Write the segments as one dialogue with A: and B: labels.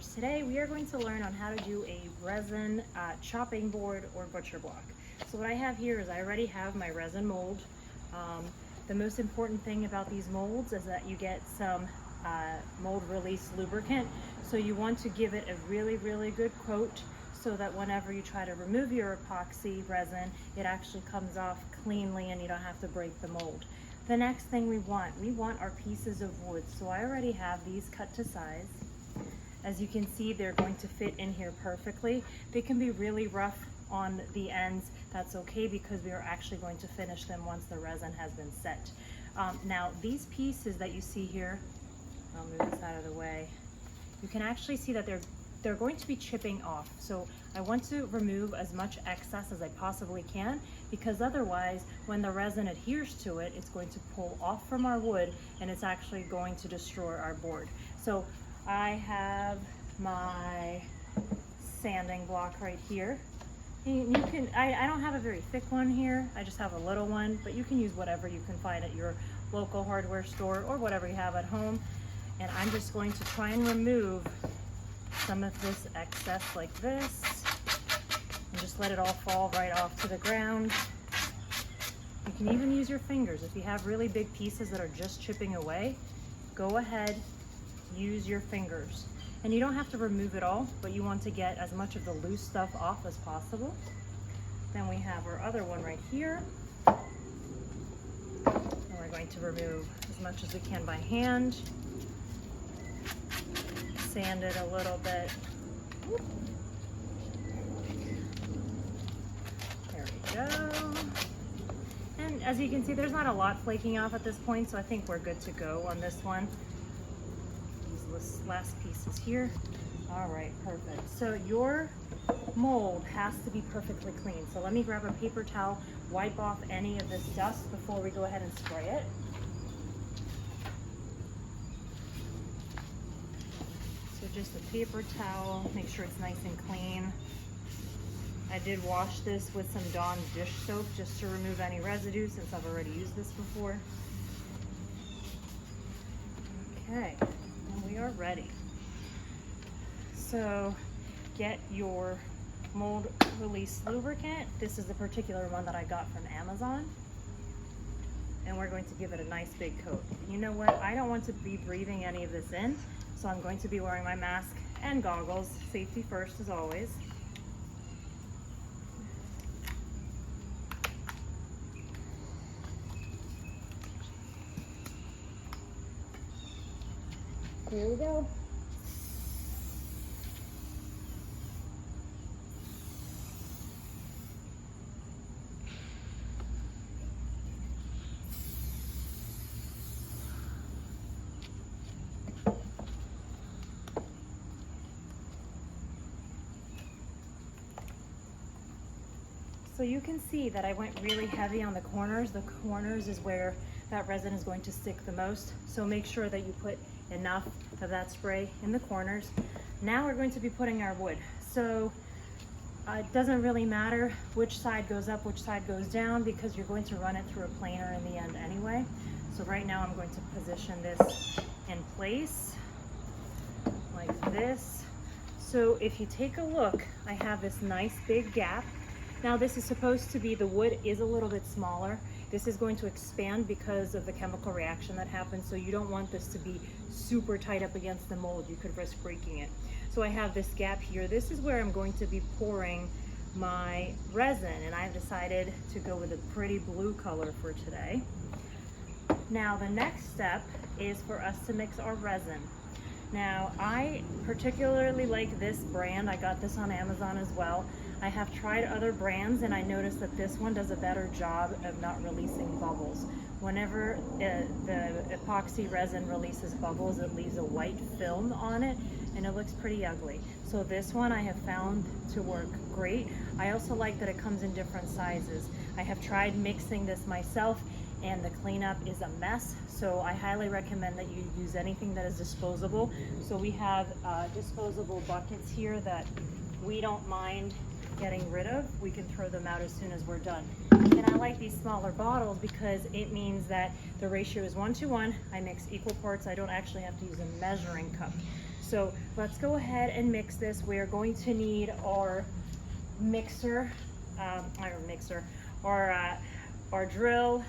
A: woodworkers. Today we are going to learn on how to do a resin chopping board or butcher block. So what I have here is I already have my resin mold. The most important thing about these molds is that you get some mold release lubricant. So you want to give it a really good coat so that whenever you try to remove your epoxy resin, it actually comes off cleanly and you don't have to break the mold. The next thing we want our pieces of wood. So I already have these cut to size. As you can see, they're going to fit in here perfectly. They can be really rough on the ends. That's okay because we are actually going to finish them once the resin has been set. Now these pieces that you see here, I'll move this out of the way. You can actually see that they're going to be chipping off. So I want to remove as much excess as I possibly can, because otherwise when the resin adheres to it, it's going to pull off from our wood and it's actually going to destroy our board. So I have my sanding block right here. And you can, I don't have a very thick one here, I just have a little one, but you can use whatever you can find at your local hardware store or whatever you have at home. And I'm just going to try and remove some of this excess like this and just let it all fall right off to the ground. You can even use your fingers. If you have really big pieces that are just chipping away, go ahead, use your fingers. And you don't have to remove it all, but you want to get as much of the loose stuff off as possible. Then we have our other one right here. And we're going to remove as much as we can by hand. Sand it a little bit. There we go. And as you can see, there's not a lot flaking off at this point, so I think we're good to go on this one. These last pieces here. All right, perfect. So your mold has to be perfectly clean. So let me grab a paper towel, wipe off any of this dust before we go ahead and spray it. Just a paper towel, make sure it's nice and clean. I did wash this with some Dawn dish soap just to remove any residue since I've already used this before. Okay, and we are ready. So get your mold release lubricant. This is the particular one that I got from Amazon. And we're going to give it a nice big coat. You know what? I don't want to be breathing any of this in, so I'm going to be wearing my mask and goggles. Safety first as always. Here we go. So you can see that I went really heavy on the corners. The corners is where that resin is going to stick the most. So make sure that you put enough of that spray in the corners. Now we're going to be putting our wood. So it doesn't really matter which side goes up, which side goes down, because you're going to run it through a planer in the end anyway. So right now I'm going to position this in place like this. So if you take a look, I have this nice big gap. Now this is supposed to be, the wood is a little bit smaller. This is going to expand because of the chemical reaction that happens, so you don't want this to be super tight up against the mold. You could risk breaking it. So I have this gap here. This is where I'm going to be pouring my resin, and I've decided to go with a pretty blue color for today. Now the next step is for us to mix our resin. Now I particularly like this brand. I got this on Amazon as well. I have tried other brands and I noticed that this one does a better job of not releasing bubbles. Whenever the epoxy resin releases bubbles, it leaves a white film on it and it looks pretty ugly. So this one I have found to work great. I also like that it comes in different sizes. I have tried mixing this myself and the cleanup is a mess, so I highly recommend that you use anything that is disposable. So we have disposable buckets here that we don't mind getting rid of. We can throw them out as soon as we're done. And I like these smaller bottles because it means that the ratio is 1 to 1. I mix equal parts. I don't actually have to use a measuring cup. So let's go ahead and mix this. We are going to need our mixer, our drill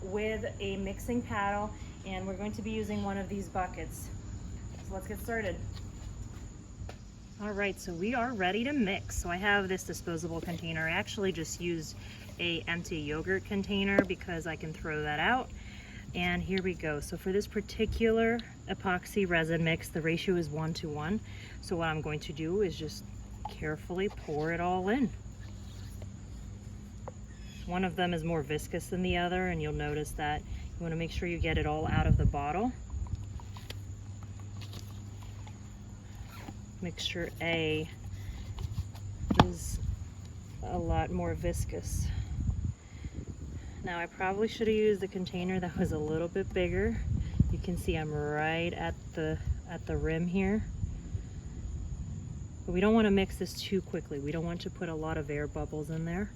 A: with a mixing paddle, and we're going to be using one of these buckets. So let's get started. All right, so we are ready to mix. So I have this disposable container. I actually just used a empty yogurt container because I can throw that out. And here we go. So for this particular epoxy resin mix, the ratio is 1:1. So what I'm going to do is just carefully pour it all in. One of them is more viscous than the other, and you'll notice that you want to make sure you get it all out of the bottle. Mixture A is a lot more viscous. Now I probably should have used the container that was a little bit bigger. You can see I'm right at the rim here. But we don't want to mix this too quickly. We don't want to put a lot of air bubbles in there.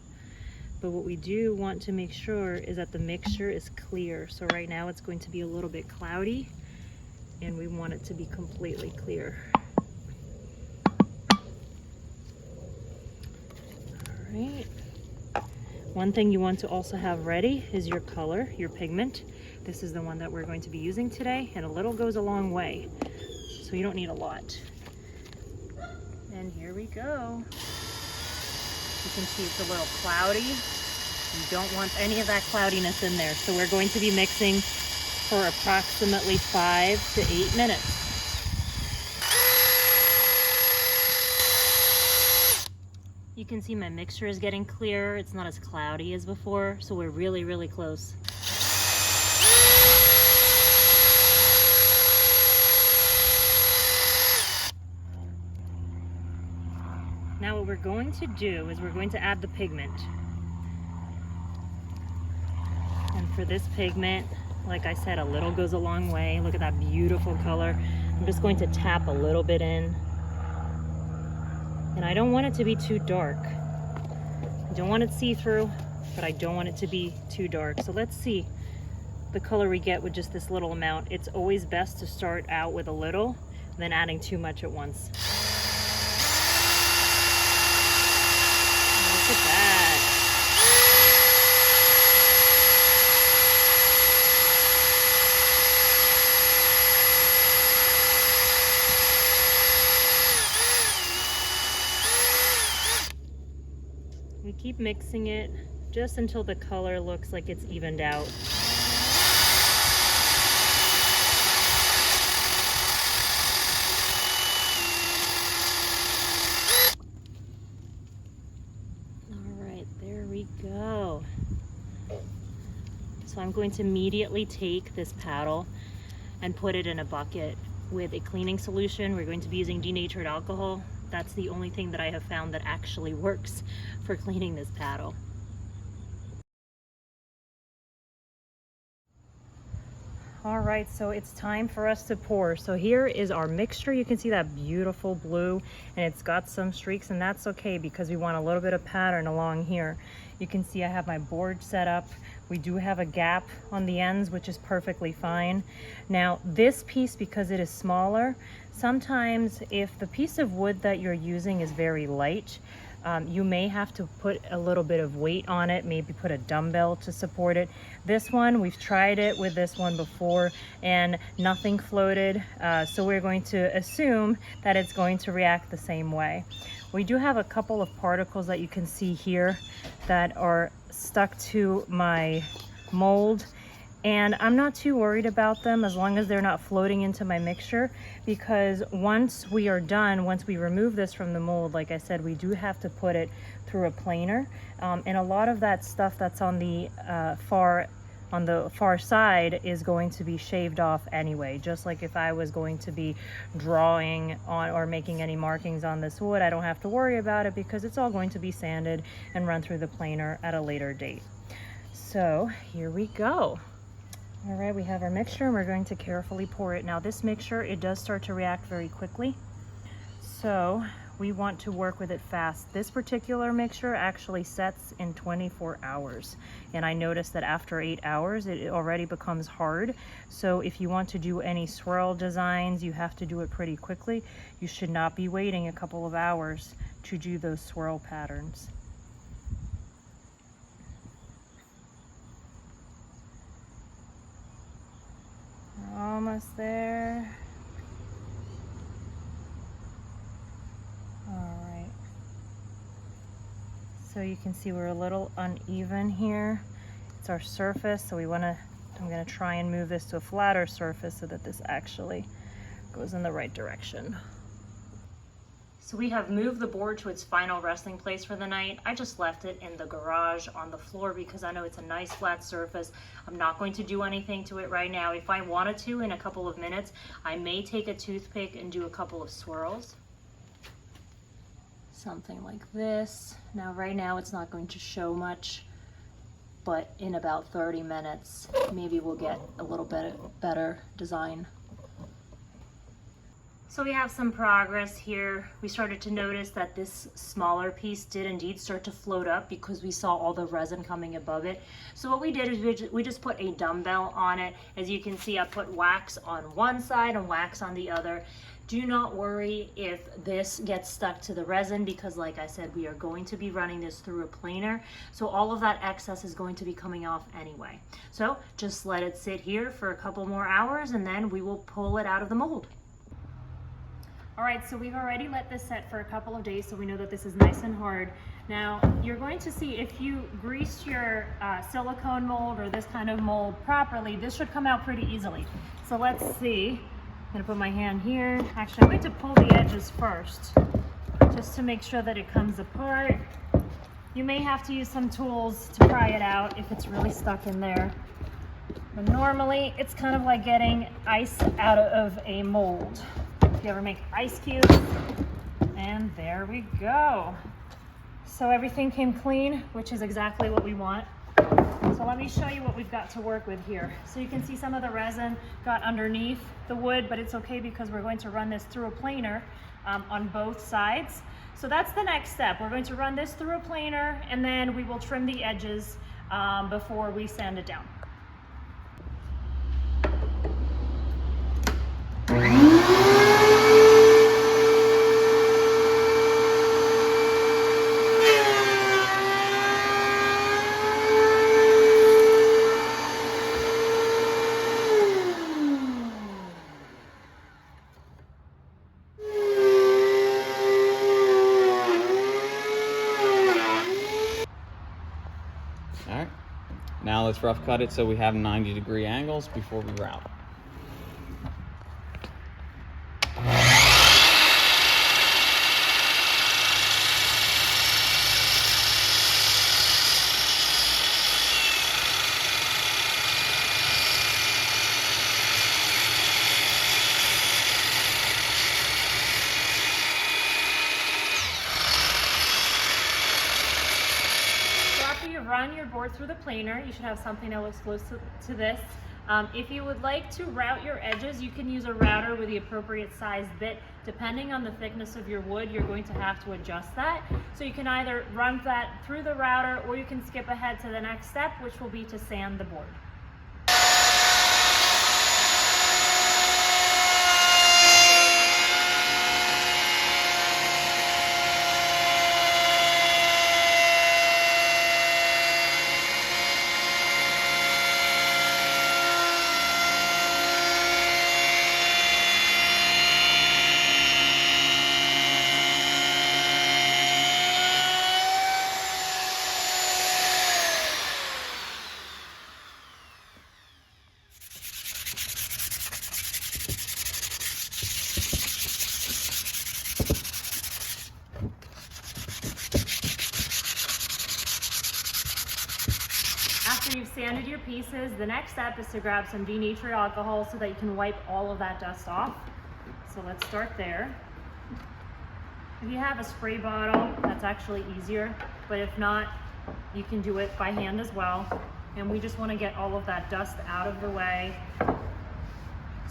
A: But what we do want to make sure is that the mixture is clear. So right now it's going to be a little bit cloudy, and we want it to be completely clear. All right. One thing you want to also have ready is your color, your pigment. This is the one that we're going to be using today, and a little goes a long way. So you don't need a lot. And here we go. You can see it's a little cloudy. You don't want any of that cloudiness in there. So we're going to be mixing for approximately 5 to 8 minutes. You can see my mixture is getting clearer. It's not as cloudy as before, so we're really, really close. Now what we're going to do is we're going to add the pigment. And for this pigment, like I said, a little goes a long way. Look at that beautiful color. I'm just going to tap a little bit in. And I don't want it to be too dark. I don't want it see-through, but I don't want it to be too dark. So let's see the color we get with just this little amount. It's always best to start out with a little, than adding too much at once. Look at that. We keep mixing it just until the color looks like it's evened out. Go. So I'm going to immediately take this paddle and put it in a bucket with a cleaning solution. We're going to be using denatured alcohol. That's the only thing that I have found that actually works for cleaning this paddle. All right, so it's time for us to pour. So here is our mixture. You can see that beautiful blue, and it's got some streaks, and that's okay because we want a little bit of pattern along here. You can see I have my board set up. We do have a gap on the ends, which is perfectly fine. Now this piece, because it is smaller, sometimes if the piece of wood that you're using is very light, you may have to put a little bit of weight on it, maybe put a dumbbell to support it. This one, we've tried it with this one before and nothing floated, so we're going to assume that it's going to react the same way. We do have a couple of particles that you can see here that are stuck to my mold, and I'm not too worried about them as long as they're not floating into my mixture, because once we are done, once we remove this from the mold, like I said, we do have to put it through a planer, and a lot of that stuff that's on the far side is going to be shaved off anyway. Just like if I was going to be drawing on or making any markings on this wood, I don't have to worry about it because it's all going to be sanded and run through the planer at a later date. So here we go. All right, we have our mixture and we're going to carefully pour it. Now this mixture, it does start to react very quickly. So we want to work with it fast. This particular mixture actually sets in 24 hours. And I noticed that after 8 hours, it already becomes hard. So if you want to do any swirl designs, you have to do it pretty quickly. You should not be waiting a couple of hours to do those swirl patterns. We're almost there. All right. So you can see we're a little uneven here. It's our surface, so I'm gonna try and move this to a flatter surface so that this actually goes in the right direction. So we have moved the board to its final resting place for the night. I just left it in the garage on the floor because I know it's a nice flat surface. I'm not going to do anything to it right now. If I wanted to, in a couple of minutes, I may take a toothpick and do a couple of swirls. Something like this. Now right now it's not going to show much, but in about 30 minutes, maybe we'll get a little bit better design. So we have some progress here. We started to notice that this smaller piece did indeed start to float up because we saw all the resin coming above it. So what we did is we just put a dumbbell on it. As you can see, I put wax on one side and wax on the other. Do not worry if this gets stuck to the resin because, like I said, we are going to be running this through a planer. So all of that excess is going to be coming off anyway. So just let it sit here for a couple more hours and then we will pull it out of the mold. All right, so we've already let this set for a couple of days, so we know that this is nice and hard. Now, you're going to see if you grease your silicone mold or this kind of mold properly, this should come out pretty easily. So let's see. I'm gonna put my hand here. Actually, I'm going to pull the edges first, just to make sure that it comes apart. You may have to use some tools to pry it out if it's really stuck in there. But normally, it's kind of like getting ice out of a mold. If you ever make ice cubes, and there we go. So everything came clean, which is exactly what we want. So let me show you what we've got to work with here. So you can see some of the resin got underneath the wood, but it's okay because we're going to run this through a planer on both sides. So that's the next step. We're going to run this through a planer and then we will trim the edges before we sand it down.
B: All right, now let's rough cut it so we have 90-degree angles before we route.
A: Run your board through the planer. You should have something that looks close to this. If you would like to route your edges, you can use a router with the appropriate sized bit. Depending on the thickness of your wood, you're going to have to adjust that. So you can either run that through the router or you can skip ahead to the next step, which will be to sand the board. After you've sanded your pieces, the next step is to grab some denatured alcohol so that you can wipe all of that dust off. So let's start there. If you have a spray bottle, that's actually easier, but if not, you can do it by hand as well. And we just want to get all of that dust out of the way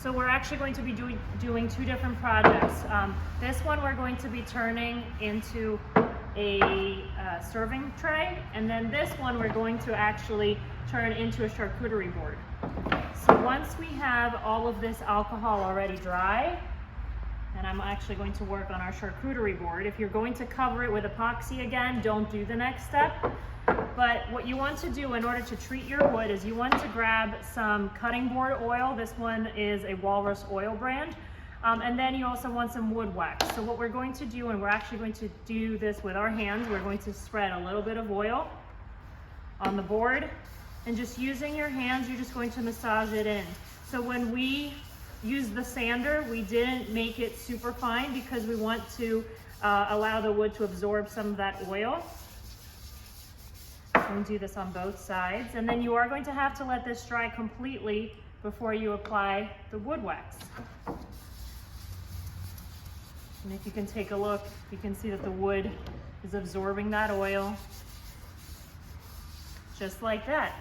A: So we're actually going to be doing two different projects. This one we're going to be turning into a serving tray, and then this one we're going to actually turn into a charcuterie board. So once we have all of this alcohol already dry, and I'm actually going to work on our charcuterie board. If you're going to cover it with epoxy again, don't do the next step. But what you want to do in order to treat your wood is you want to grab some cutting board oil. This one is a Walrus oil brand. And then you also want some wood wax. So what we're going to do, and we're actually going to do this with our hands, we're going to spread a little bit of oil on the board, and just using your hands, you're just going to massage it in. So when we use the sander, we didn't make it super fine because we want to allow the wood to absorb some of that oil. I'm going to do this on both sides, and then you are going to have to let this dry completely before you apply the wood wax. And if you can take a look, you can see that the wood is absorbing that oil, just like that.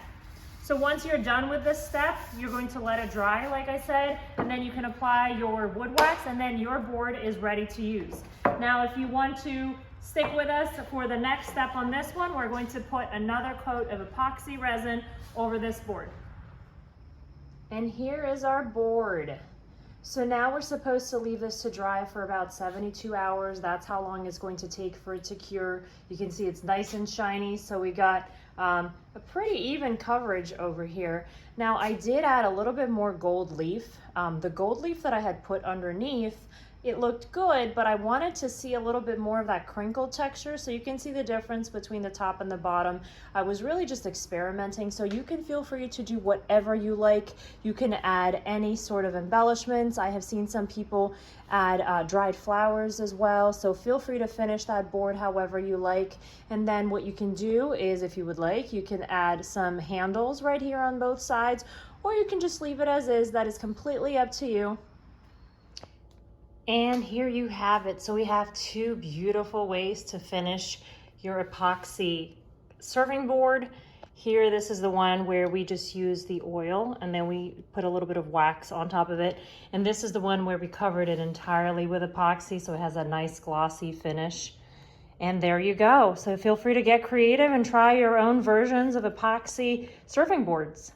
A: So once you're done with this step, you're going to let it dry, like I said, and then you can apply your wood wax, and then your board is ready to use. Now, if you want to stick with us for the next step on this one, we're going to put another coat of epoxy resin over this board. And here is our board. So now we're supposed to leave this to dry for about 72 hours. That's how long it's going to take for it to cure. You can see it's nice and shiny, so we got a pretty even coverage over here. Now I did add a little bit more gold leaf. The gold leaf that I had put underneath, it looked good, but I wanted to see a little bit more of that crinkle texture, so you can see the difference between the top and the bottom. I was really just experimenting, so you can feel free to do whatever you like. You can add any sort of embellishments. I have seen some people add dried flowers as well, so feel free to finish that board however you like. And then what you can do is, if you would like, you can add some handles right here on both sides, or you can just leave it as is. That is completely up to you. And here you have it. So we have two beautiful ways to finish your epoxy serving board. Here, this is the one where we just use the oil and then we put a little bit of wax on top of it. And this is the one where we covered it entirely with epoxy, so it has a nice glossy finish. And there you go. So feel free to get creative and try your own versions of epoxy serving boards.